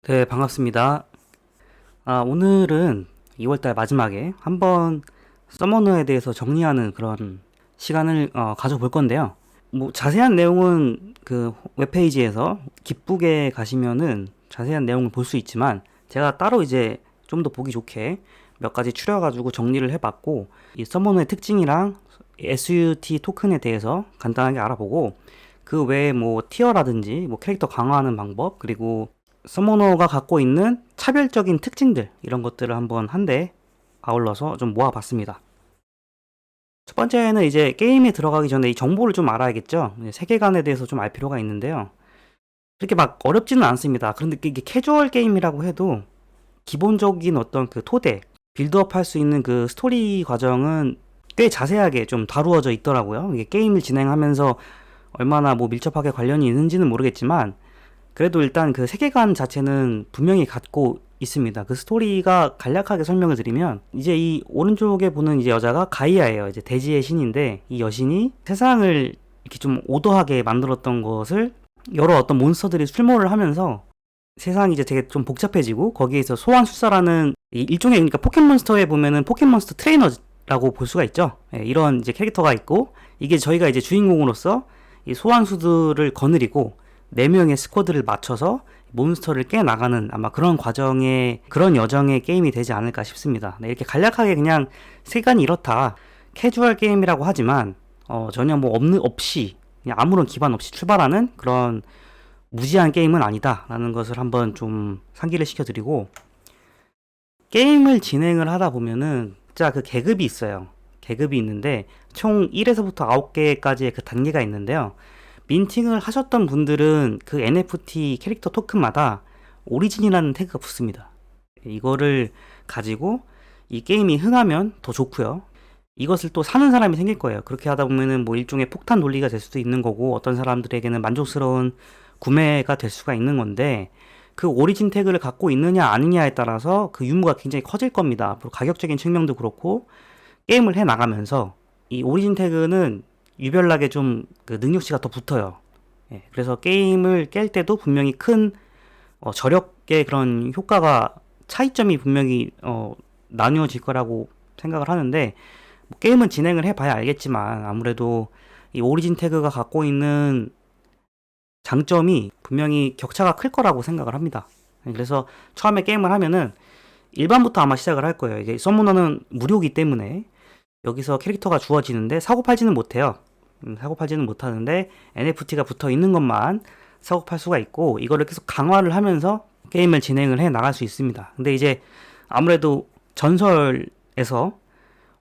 네, 반갑습니다. 오늘은 2월달 마지막에 한번 서머너에 대해서 정리하는 그런 시간을 가져볼 건데요. 뭐 자세한 내용은 그 웹페이지에서 기쁘게 가시면은 자세한 내용을 볼 수 있지만 제가 따로 이제 좀 더 보기 좋게 몇 가지 추려가지고 정리를 해봤고 이 서머너의 특징이랑 SUT 토큰에 대해서 간단하게 알아보고 그 외에 뭐 티어라든지 뭐 캐릭터 강화하는 방법 그리고 서머너가 갖고 있는 차별적인 특징들 이런 것들을 한번 한데 아울러서 좀 모아봤습니다. 첫 번째는 이제 게임에 들어가기 전에 이 정보를 좀 알아야겠죠. 세계관에 대해서 좀 알 필요가 있는데요. 그렇게 막 어렵지는 않습니다. 그런데 이게 캐주얼 게임이라고 해도 기본적인 어떤 그 토대, 빌드업 할 수 있는 그 스토리 과정은 꽤 자세하게 좀 다루어져 있더라고요. 이게 게임을 진행하면서 얼마나 뭐 밀접하게 관련이 있는지는 모르겠지만 그래도 일단 그 세계관 자체는 분명히 갖고 있습니다. 그 스토리가 간략하게 설명을 드리면 이제 이 오른쪽에 보는 이제 여자가 가이아예요. 이제 대지의 신인데 이 여신이 세상을 이렇게 좀 오더하게 만들었던 것을 여러 어떤 몬스터들이 출몰을 하면서 세상이 이제 되게 좀 복잡해지고 거기에서 소환술사라는 일종의 그러니까 포켓몬스터에 보면은 포켓몬스터 트레이너라고 볼 수가 있죠. 예, 이런 이제 캐릭터가 있고 이게 저희가 이제 주인공으로서 이 소환수들을 거느리고 4명의 스쿼드를 맞춰서 몬스터를 깨나가는 아마 그런 과정의 그런 여정의 게임이 되지 않을까 싶습니다. 네, 이렇게 간략하게 그냥 세간이 이렇다 캐주얼 게임이라고 하지만 전혀 뭐 없이 그냥 아무런 기반 없이 출발하는 그런 무지한 게임은 아니다라는 것을 한번 좀 상기를 시켜드리고 게임을 진행을 하다 보면은 진짜 그 계급이 있어요. 계급이 있는데 총 1에서부터 9개까지의 그 단계가 있는데요. 민팅을 하셨던 분들은 그 NFT 캐릭터 토큰마다 오리진이라는 태그가 붙습니다. 이거를 가지고 이 게임이 흥하면 더 좋고요. 이것을 또 사는 사람이 생길 거예요. 그렇게 하다 보면은 뭐 일종의 폭탄 논리가 될 수도 있는 거고 어떤 사람들에게는 만족스러운 구매가 될 수가 있는 건데 그 오리진 태그를 갖고 있느냐 아니냐에 따라서 그 유무가 굉장히 커질 겁니다. 앞으로 가격적인 측면도 그렇고 게임을 해 나가면서 이 오리진 태그는 유별나게 좀 그 능력치가 더 붙어요. 예, 그래서 게임을 깰 때도 분명히 큰 저력의 그런 효과가 차이점이 분명히 나뉘어질 거라고 생각을 하는데 뭐 게임은 진행을 해봐야 알겠지만 아무래도 이 오리진 태그가 갖고 있는 장점이 분명히 격차가 클 거라고 생각을 합니다. 그래서 처음에 게임을 하면은 일반부터 아마 시작을 할 거예요. 이게 서머너는 무료기 때문에 여기서 캐릭터가 주어지는데 사고 팔지는 못해요. 사고 팔지는 못하는데 NFT가 붙어 있는 것만 사고 팔 수가 있고 이거를 계속 강화를 하면서 게임을 진행을 해 나갈 수 있습니다. 근데 이제 아무래도 전설에서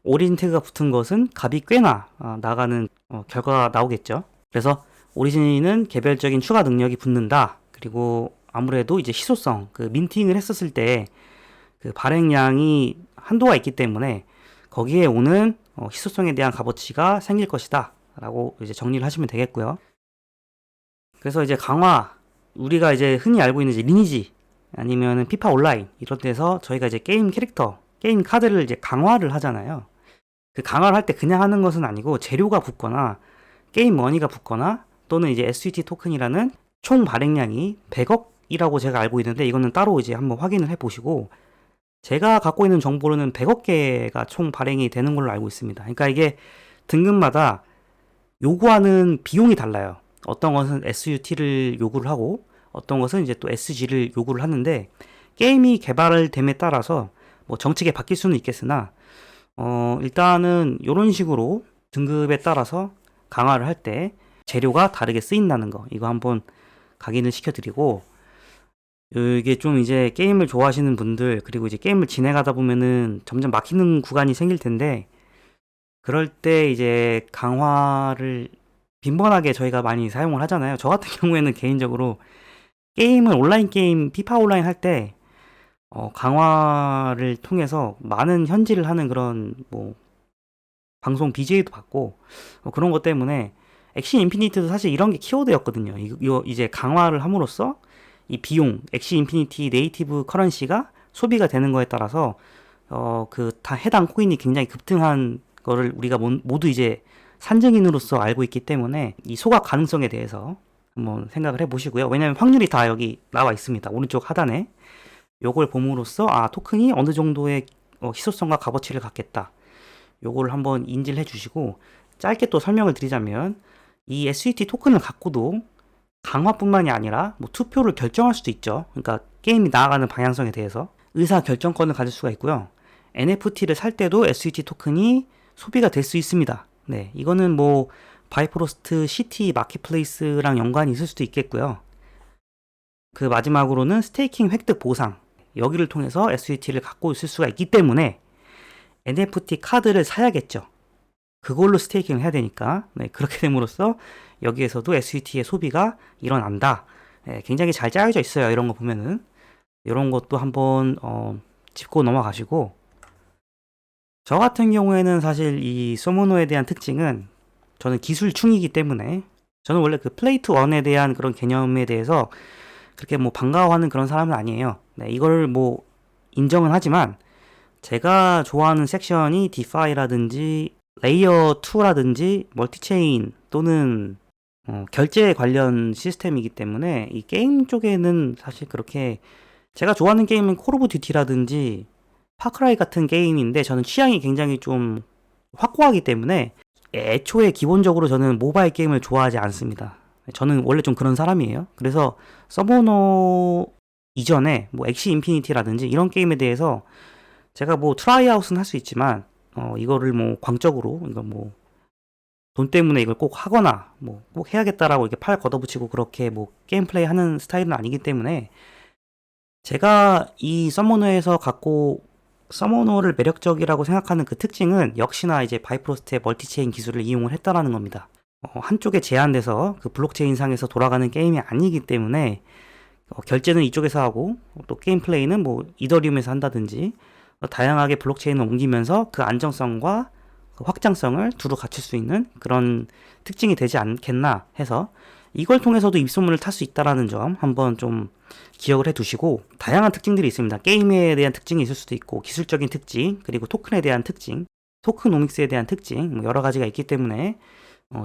오리진 태그가 붙은 것은 값이 꽤나 나가는 결과가 나오겠죠. 그래서 오리진은 개별적인 추가 능력이 붙는다. 그리고 아무래도 이제 희소성, 그 민팅을 했었을 때 그 발행량이 한도가 있기 때문에 거기에 오는 희소성에 대한 값어치가 생길 것이다. 라고 이제 정리를 하시면 되겠고요. 그래서 이제 강화, 우리가 이제 흔히 알고 있는 이제 리니지 아니면은 피파 온라인 이런 데서 저희가 이제 게임 캐릭터, 게임 카드를 이제 강화를 하잖아요. 그 강화를 할 때 그냥 하는 것은 아니고 재료가 붙거나 게임 머니가 붙거나 또는 이제 SUT 토큰이라는 총 발행량이 100억이라고 제가 알고 있는데 이거는 따로 이제 한번 확인을 해 보시고 제가 갖고 있는 정보로는 100억 개가 총 발행이 되는 걸로 알고 있습니다. 그러니까 이게 등급마다 요구하는 비용이 달라요. 어떤 것은 SUT를 요구를 하고 어떤 것은 이제 또 SG를 요구를 하는데 게임이 개발됨에 따라서 뭐 정책이 바뀔 수는 있겠으나 일단은 이런 식으로 등급에 따라서 강화를 할 때 재료가 다르게 쓰인다는 거 이거 한번 각인을 시켜드리고 이게 좀 이제 게임을 좋아하시는 분들 그리고 이제 게임을 진행하다 보면은 점점 막히는 구간이 생길 텐데 그럴 때 이제 강화를 빈번하게 저희가 많이 사용을 하잖아요. 저 같은 경우에는 개인적으로 게임을 온라인 게임 피파 온라인 할 때 강화를 통해서 많은 현질을 하는 그런 뭐 방송 BJ도 받고 그런 것 때문에 엑시 인피니트도 사실 이런 게 키워드였거든요. 이거 이제 강화를 함으로써 이 비용 엑시 인피니티 네이티브 커런시가 소비가 되는 거에 따라서 그 다 해당 코인이 굉장히 급등한 거를 우리가 모두 이제 산증인으로서 알고 있기 때문에 이 소각 가능성에 대해서 한번 생각을 해보시고요. 왜냐면 확률이 다 여기 나와 있습니다. 오른쪽 하단에. 요걸 봄으로써 토큰이 어느 정도의 희소성과 값어치를 갖겠다. 요걸 한번 인지를 해주시고, 짧게 또 설명을 드리자면 이 SET 토큰을 갖고도 강화뿐만이 아니라 뭐 투표를 결정할 수도 있죠. 그러니까 게임이 나아가는 방향성에 대해서 의사 결정권을 가질 수가 있고요. NFT를 살 때도 SET 토큰이 소비가 될 수 있습니다. 네, 이거는 뭐 바이프로스트 시티 마켓플레이스랑 연관이 있을 수도 있겠고요. 그 마지막으로는 스테이킹 획득 보상, 여기를 통해서 SET를 갖고 있을 수가 있기 때문에 NFT 카드를 사야겠죠. 그걸로 스테이킹을 해야 되니까. 네, 그렇게 됨으로써 여기에서도 SET의 소비가 일어난다. 네, 굉장히 잘 짜여져 있어요. 이런 거 보면은. 이런 것도 한번 짚고 넘어가시고, 저 같은 경우에는 사실 이 소모노에 대한 특징은, 저는 기술충이기 때문에 저는 원래 그 플레이 투 원에 대한 그런 개념에 대해서 그렇게 뭐 반가워하는 그런 사람은 아니에요. 네, 이걸 뭐 인정은 하지만 제가 좋아하는 섹션이 디파이라든지 레이어 2라든지 멀티체인 또는 결제 관련 시스템이기 때문에 이 게임 쪽에는 사실 그렇게, 제가 좋아하는 게임은 콜 오브 듀티라든지 파크라이 같은 게임인데 저는 취향이 굉장히 좀 확고하기 때문에 애초에 기본적으로 저는 모바일 게임을 좋아하지 않습니다. 저는 원래 좀 그런 사람이에요. 그래서 서머너 이전에 뭐 엑시 인피니티라든지 이런 게임에 대해서 제가 뭐 트라이아웃은 할 수 있지만 이거를 뭐 광적으로 이거 뭐 돈 때문에 이걸 꼭 하거나 뭐 꼭 해야겠다라고 이렇게 팔 걷어붙이고 그렇게 뭐 게임 플레이 하는 스타일은 아니기 때문에, 제가 이 서머너에서 갖고 서머너를 매력적이라고 생각하는 그 특징은 역시나 이제 바이프로스트의 멀티체인 기술을 이용을 했다라는 겁니다. 한쪽에 제한돼서 그 블록체인 상에서 돌아가는 게임이 아니기 때문에 결제는 이쪽에서 하고 또 게임 플레이는 뭐 이더리움에서 한다든지 다양하게 블록체인을 옮기면서 그 안정성과 그 확장성을 두루 갖출 수 있는 그런 특징이 되지 않겠나 해서, 이걸 통해서도 입소문을 탈 수 있다라는 점 한번 좀 기억을 해 두시고, 다양한 특징들이 있습니다. 게임에 대한 특징이 있을 수도 있고, 기술적인 특징, 그리고 토큰에 대한 특징, 토크노믹스에 대한 특징, 뭐 여러 가지가 있기 때문에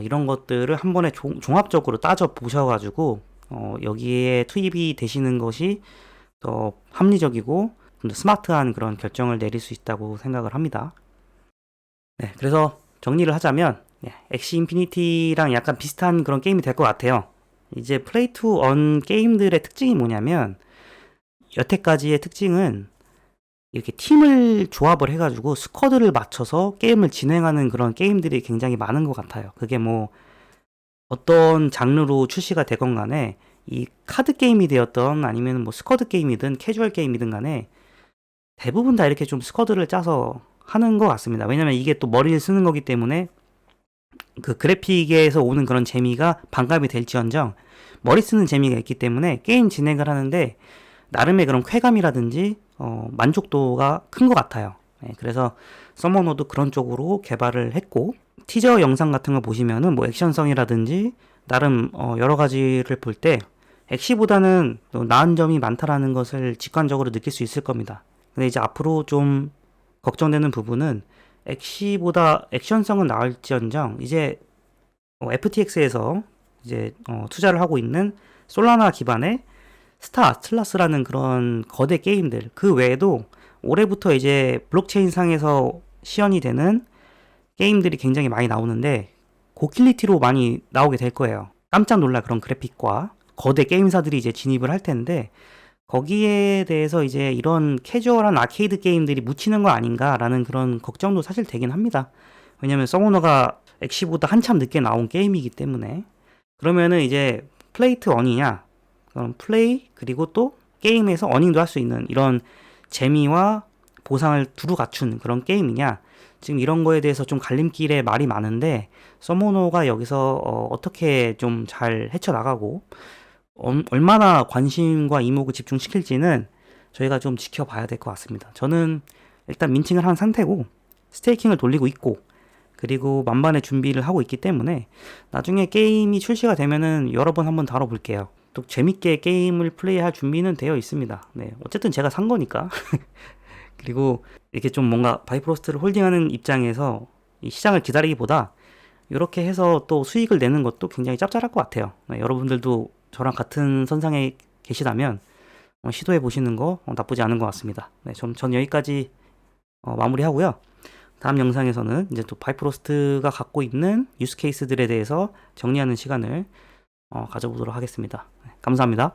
이런 것들을 한 번에 종합적으로 따져 보셔가지고 여기에 투입이 되시는 것이 더 합리적이고 좀 더 스마트한 그런 결정을 내릴 수 있다고 생각을 합니다. 네, 그래서 정리를 하자면 엑시 인피니티랑 약간 비슷한 그런 게임이 될 것 같아요. 이제 플레이 투 원 게임들의 특징이 뭐냐면, 여태까지의 특징은 이렇게 팀을 조합을 해가지고 스쿼드를 맞춰서 게임을 진행하는 그런 게임들이 굉장히 많은 것 같아요. 그게 뭐 어떤 장르로 출시가 되건 간에 이 카드 게임이 되었던 아니면 뭐 스쿼드 게임이든 캐주얼 게임이든 간에 대부분 다 이렇게 좀 스쿼드를 짜서 하는 것 같습니다. 왜냐면 이게 또 머리를 쓰는 거기 때문에 그 그래픽에서 오는 그런 재미가 반감이 될지언정 머리 쓰는 재미가 있기 때문에 게임 진행을 하는데 나름의 그런 쾌감이라든지 만족도가 큰 것 같아요. 네, 그래서 서머너도 그런 쪽으로 개발을 했고, 티저 영상 같은 거 보시면은 뭐 액션성이라든지 나름 여러 가지를 볼 때 엑시보다는 나은 점이 많다라는 것을 직관적으로 느낄 수 있을 겁니다. 근데 이제 앞으로 좀 걱정되는 부분은 엑시보다 액션성은 나을지언정 이제 FTX에서 이제 투자를 하고 있는 솔라나 기반의 스타 아틀라스라는 그런 거대 게임들, 그 외에도 올해부터 이제 블록체인 상에서 시연이 되는 게임들이 굉장히 많이 나오는데 고퀄리티로 많이 나오게 될 거예요. 깜짝 놀랄 그런 그래픽과 거대 게임사들이 이제 진입을 할 텐데, 거기에 대해서 이제 이런 캐주얼한 아케이드 게임들이 묻히는 거 아닌가라는 그런 걱정도 사실 되긴 합니다. 왜냐면 서머너가 엑시보다 한참 늦게 나온 게임이기 때문에. 그러면은 이제 플레이트 원이냐, 그럼 플레이 그리고 또 게임에서 어닝도 할 수 있는 이런 재미와 보상을 두루 갖춘 그런 게임이냐, 지금 이런 거에 대해서 좀 갈림길에 말이 많은데, 서머너가 여기서 어떻게 좀 잘 헤쳐나가고 얼마나 관심과 이목을 집중시킬지는 저희가 좀 지켜봐야 될 것 같습니다. 저는 일단 민팅을 한 상태고 스테이킹을 돌리고 있고, 그리고 만반의 준비를 하고 있기 때문에 나중에 게임이 출시가 되면은 여러 번 한번 다뤄볼게요. 또 재밌게 게임을 플레이할 준비는 되어 있습니다. 네, 어쨌든 제가 산 거니까. 그리고 이렇게 좀 뭔가 바이프로스트를 홀딩하는 입장에서 이 시장을 기다리기보다 이렇게 해서 또 수익을 내는 것도 굉장히 짭짤할 것 같아요. 네, 여러분들도 저랑 같은 선상에 계시다면 시도해 보시는 거 나쁘지 않은 것 같습니다. 네, 전 여기까지 마무리하고요. 다음 영상에서는 이제 또 바이프로스트가 갖고 있는 유스 케이스들에 대해서 정리하는 시간을 가져보도록 하겠습니다. 네, 감사합니다.